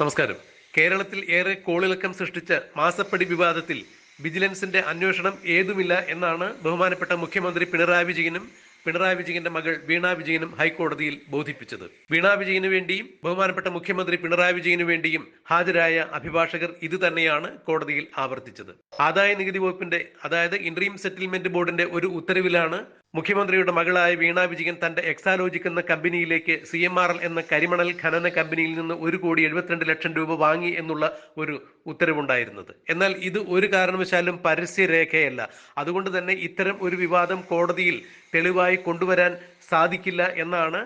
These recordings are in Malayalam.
നമസ്കാരം. കേരളത്തിൽ ഏറെ കോളിളക്കം സൃഷ്ടിച്ച മാസപ്പടി വിവാദത്തിൽ വിജിലൻസിന്റെ അന്വേഷണം ഏതുമില്ല എന്നാണ് ബഹുമാനപ്പെട്ട മുഖ്യമന്ത്രി പിണറായി വിജയന്റെ മകൾ വീണ വിജയനും ഹൈക്കോടതിയിൽ ബോധിപ്പിച്ചത്. വീണ വിജയന് വേണ്ടിയും ബഹുമാനപ്പെട്ട മുഖ്യമന്ത്രി പിണറായി വിജയന് വേണ്ടിയും ഹാജരായ അഭിഭാഷകർ ഇത് തന്നെയാണ് കോടതിയിൽ ആവർത്തിച്ചത്. ആദായ നികുതി വകുപ്പിന്റെ അതായത് ഇന്ററീം സെറ്റിൽമെന്റ് ബോർഡിന്റെ ഒരു ഉത്തരവിലാണ് മുഖ്യമന്ത്രിയുടെ മകളായ വീണ വിജയൻ തന്റെ എക്സാലോജിക് എന്ന കമ്പനിയിലേക്ക് CMRL എന്ന കരിമണൽ ഖനന കമ്പനിയിൽ നിന്ന് 1,72,00,000 രൂപ വാങ്ങി എന്നുള്ള ഒരു ഉത്തരവുണ്ടായിരുന്നത്. എന്നാൽ ഇത് ഒരു കാരണവശാലും പരസ്യരേഖയല്ല. അതുകൊണ്ട് തന്നെ ഇത്തരം ഒരു വിവാദം കോടതിയിൽ തെളിവായി കൊണ്ടുവരാൻ സാധിക്കില്ല എന്നാണ്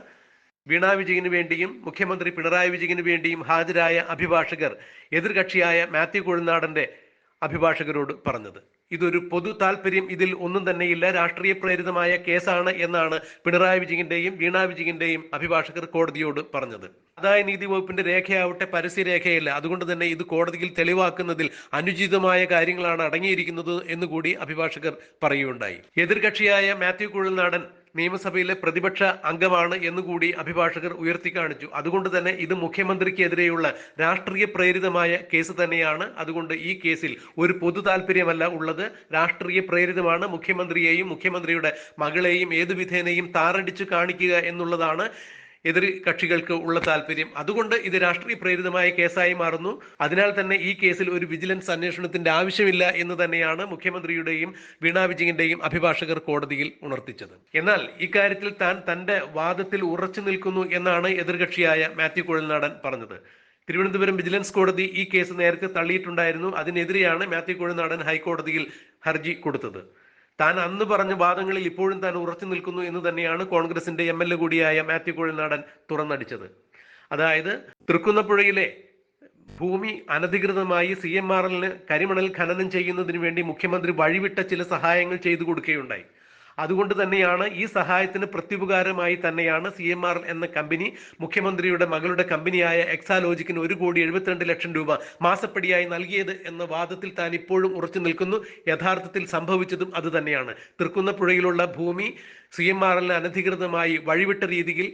വീണ വിജയന് വേണ്ടിയും മുഖ്യമന്ത്രി പിണറായി വിജയന് വേണ്ടിയും ഹാജരായ അഭിഭാഷകർ എതിർകക്ഷിയായ മാത്യു കൊഴുന്നാടന്റെ അഭിഭാഷകരോട് പറഞ്ഞത്. ഇതൊരു പൊതു താല്പര്യം ഇതിൽ ഒന്നും തന്നെയില്ല, രാഷ്ട്രീയ പ്രേരിതമായ കേസാണ് എന്നാണ് പിണറായി വിജയന്റെയും വീണ വിജയന്റെയും അഭിഭാഷകർ കോടതിയോട് പറഞ്ഞത്. ആദായ നീതി വകുപ്പിന്റെ രേഖയാവട്ടെ പരസ്യരേഖയല്ല. അതുകൊണ്ട് തന്നെ ഇത് കോടതിയിൽ തെളിവാക്കുന്നതിൽ അനുചിതമായ കാര്യങ്ങളാണ് അടങ്ങിയിരിക്കുന്നത് എന്നുകൂടി അഭിഭാഷകർ പറയുകയുണ്ടായി. എതിർകക്ഷിയായ മാത്യു കുഴൽനാടൻ നിയമസഭയിലെ പ്രതിപക്ഷ അംഗമാണ് എന്നുകൂടി അഭിഭാഷകർ ഉയർത്തിക്കാണിച്ചു. അതുകൊണ്ട് തന്നെ ഇത് മുഖ്യമന്ത്രിക്കെതിരെയുള്ള രാഷ്ട്രീയ പ്രേരിതമായ കേസ് തന്നെയാണ്. അതുകൊണ്ട് ഈ കേസിൽ ഒരു പൊതു താല്പര്യമല്ല ഉള്ളത്, രാഷ്ട്രീയ പ്രേരിതമാണ്. മുഖ്യമന്ത്രിയെയും മുഖ്യമന്ത്രിയുടെ മകളെയും ഏതു വിധേനയും താറടിച്ചു കാണിക്കുക എന്നുള്ളതാണ് എതിർ കക്ഷികൾക്ക് ഉള്ള താല്പര്യം. അതുകൊണ്ട് ഇത് രാഷ്ട്രീയ പ്രേരിതമായ കേസായി മാറുന്നു. അതിനാൽ തന്നെ ഈ കേസിൽ ഒരു വിജിലൻസ് അന്വേഷണത്തിന്റെ ആവശ്യമില്ല എന്ന് തന്നെയാണ് മുഖ്യമന്ത്രിയുടെയും വീണ വിജയന്റെയും അഭിഭാഷകർ കോടതിയിൽ ഉണർത്തിച്ചത്. എന്നാൽ ഇക്കാര്യത്തിൽ താൻ തന്റെ വാദത്തിൽ ഉറച്ചു നിൽക്കുന്നു എന്നാണ് എതിർകക്ഷിയായ മാത്യു കുഴൽനാടൻ പറഞ്ഞത്. തിരുവനന്തപുരം വിജിലൻസ് കോടതി ഈ കേസ് നേരത്തെ തള്ളിയിട്ടുണ്ടായിരുന്നു. അതിനെതിരെയാണ് മാത്യു കുഴൽനാടൻ ഹൈക്കോടതിയിൽ ഹർജി കൊടുത്തത്. താൻ അന്ന് പറഞ്ഞ വാദങ്ങളിൽ ഇപ്പോഴും താൻ ഉറച്ചു നിൽക്കുന്നു എന്ന് തന്നെയാണ് കോൺഗ്രസിന്റെ MLA കൂടിയായ മാത്യു കുഴൽനാടൻ തുറന്നടിച്ചത്. അതായത് തൃക്കുന്നപ്പുഴയിലെ ഭൂമി അനധികൃതമായി CMRL കരിമണൽ ഖനനം ചെയ്യുന്നതിന് വേണ്ടി മുഖ്യമന്ത്രി വഴിവിട്ട ചില സഹായങ്ങൾ ചെയ്തു കൊടുക്കുകയുണ്ടായി. അതുകൊണ്ട് തന്നെയാണ് ഈ സഹായത്തിന് പ്രത്യുപകാരമായി തന്നെയാണ് CMRL എന്ന കമ്പനി മുഖ്യമന്ത്രിയുടെ മകളുടെ കമ്പനിയായ എക്സാലോജിക്കിന് 1,72,00,000 രൂപ മാസപ്പടിയായി നൽകിയത് എന്ന വാദത്തിൽ താൻ ഇപ്പോഴും ഉറച്ചു നിൽക്കുന്നു. യഥാർത്ഥത്തിൽ സംഭവിച്ചതും അത് തന്നെയാണ്. തൃക്കുന്നപ്പുഴയിലുള്ള ഭൂമി CMRL അനധികൃതമായി വഴിവിട്ട രീതിയിൽ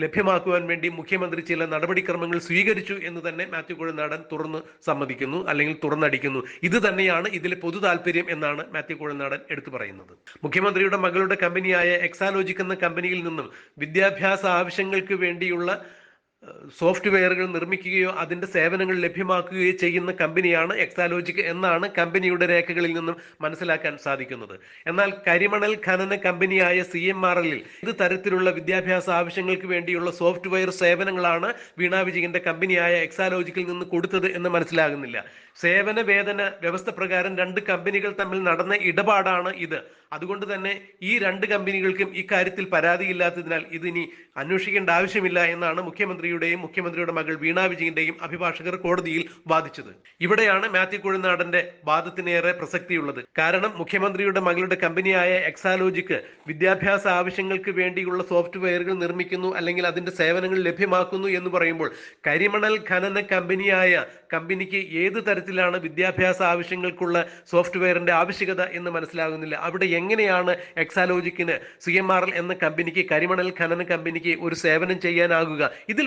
ലഭ്യമാക്കുവാൻ വേണ്ടി മുഖ്യമന്ത്രി ചില നടപടിക്രമങ്ങൾ സ്വീകരിച്ചു എന്ന് തന്നെ മാത്യു കുഴൽനാടൻ തുറന്ന് സമ്മതിക്കുന്നു, അല്ലെങ്കിൽ തുറന്നടിക്കുന്നു. ഇത് തന്നെയാണ് ഇതിലെ പൊതു താല്പര്യം എന്നാണ് മാത്യു കുഴൽനാടൻ എടുത്തു പറയുന്നത്. മുഖ്യമന്ത്രിയുടെ മകളുടെ കമ്പനിയായ എക്സാലോജിക് എന്ന കമ്പനിയിൽ നിന്നും വിദ്യാഭ്യാസ ആവശ്യങ്ങൾക്ക് വേണ്ടിയുള്ള സോഫ്റ്റ്വെയറുകൾ നിർമ്മിക്കുകയോ അതിന്റെ സേവനങ്ങൾ ലഭ്യമാക്കുകയോ ചെയ്യുന്ന കമ്പനിയാണ് എക്സാലോജിക് എന്നാണ് കമ്പനിയുടെ രേഖകളിൽ നിന്നും മനസ്സിലാക്കാൻ സാധിക്കുന്നത്. എന്നാൽ കരിമണൽ ഖനന കമ്പനിയായ CMRL ഇത് തരത്തിലുള്ള വിദ്യാഭ്യാസ ആവശ്യങ്ങൾക്ക് വേണ്ടിയുള്ള സോഫ്റ്റ്വെയർ സേവനങ്ങളാണ് വീണ വിജയന്റെ കമ്പനിയായ എക്സാലോജിക്കിൽ നിന്ന് കൊടുത്തത് എന്ന് മനസ്സിലാകുന്നില്ല. സേവന വേതന വ്യവസ്ഥ പ്രകാരം രണ്ട് കമ്പനികൾ തമ്മിൽ നടന്ന ഇടപാടാണ് ഇത്. അതുകൊണ്ട് തന്നെ ഈ രണ്ട് കമ്പനികൾക്കും ഇക്കാര്യത്തിൽ പരാതിയില്ലാത്തതിനാൽ ഇതിനി അന്വേഷിക്കേണ്ട ആവശ്യമില്ല എന്നാണ് മുഖ്യമന്ത്രിയുടെ മകൾ വീണ വിജയന്റെയും അഭിഭാഷകർ കോടതിയിൽ വാദിച്ചത്. ഇവിടെയാണ് മാത്യു കുഴൽനാടന്റെ വാദത്തിനേറെ പ്രസക്തിയുള്ളത്. കാരണം മുഖ്യമന്ത്രിയുടെ മകളുടെ കമ്പനിയായ എക്സാലോജിക്ക് വിദ്യാഭ്യാസ ആവശ്യങ്ങൾക്ക് വേണ്ടിയുള്ള സോഫ്റ്റ്വെയറുകൾ നിർമ്മിക്കുന്നു, അല്ലെങ്കിൽ അതിന്റെ സേവനങ്ങൾ ലഭ്യമാക്കുന്നു എന്ന് പറയുമ്പോൾ കരിമണൽ ഖനന കമ്പനിക്ക് ഏത് തരത്തിലാണ് വിദ്യാഭ്യാസ ആവശ്യങ്ങൾക്കുള്ള സോഫ്റ്റ്വെയറിന്റെ ആവശ്യകത എന്ന് മനസ്സിലാകുന്നില്ല. അവിടെ എങ്ങനെയാണ് എക്സാലോജിക്കിന് CMRL എന്ന കമ്പനിക്ക്, കരിമണൽ ഖനന കമ്പനിക്ക് ഒരു സേവനം ചെയ്യാനാകുക? ഇതിൽ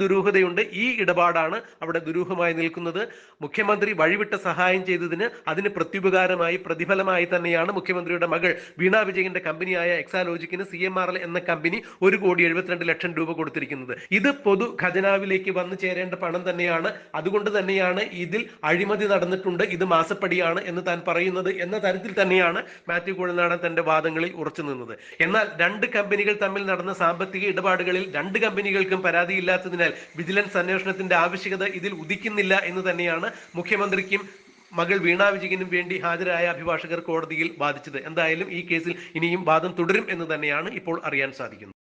ദുരൂഹതയുണ്ട്. ഈ ഇടപാടാണ് അവിടെ ദുരൂഹമായി നിൽക്കുന്നത്. മുഖ്യമന്ത്രി വഴിവിട്ട സഹായം ചെയ്തതിന് അതിന് പ്രത്യുപകാരമായി, പ്രതിഫലമായി തന്നെയാണ് മുഖ്യമന്ത്രിയുടെ മകൾ വീണ വിജയന്റെ കമ്പനിയായ എക്സാലോജിക്കിന് CMRL എന്ന കമ്പനി 1,72,00,000 രൂപ കൊടുത്തിരിക്കുന്നത്. ഇത് പൊതു ഖജനാവിലേക്ക് വന്നു ചേരേണ്ട പണം തന്നെയാണ്. അതുകൊണ്ട് തന്നെയാണ് ഇതിൽ അഴിമതി നടന്നിട്ടുണ്ട്, ഇത് മാസപ്പടിയാണ് എന്ന് താൻ പറയുന്നത് എന്ന തരത്തിൽ തന്നെയാണ് മാത്യു കുഴൽനാടൻ തന്റെ വാദങ്ങളിൽ ഉറച്ചു നിന്നത്. എന്നാൽ രണ്ട് കമ്പനികൾ തമ്മിൽ നടന്ന സാമ്പത്തിക ഇടപാടുകളിൽ രണ്ട് കമ്പനികൾക്കും പരാതിയില്ലാത്തതിനാൽ വിജിലൻസ് അന്വേഷണത്തിന്റെ ആവശ്യകത ഇതിൽ ഉദിക്കുന്നില്ല എന്ന് തന്നെയാണ് മുഖ്യമന്ത്രിക്കും മകൾ വീണ വിജയനും വേണ്ടി ഹാജരായ അഭിഭാഷകർ കോടതിയിൽ വാദിച്ചത്. എന്തായാലും ഈ കേസിൽ ഇനിയും വാദം തുടരും എന്ന് തന്നെയാണ് ഇപ്പോൾ അറിയാൻ സാധിക്കുന്നത്.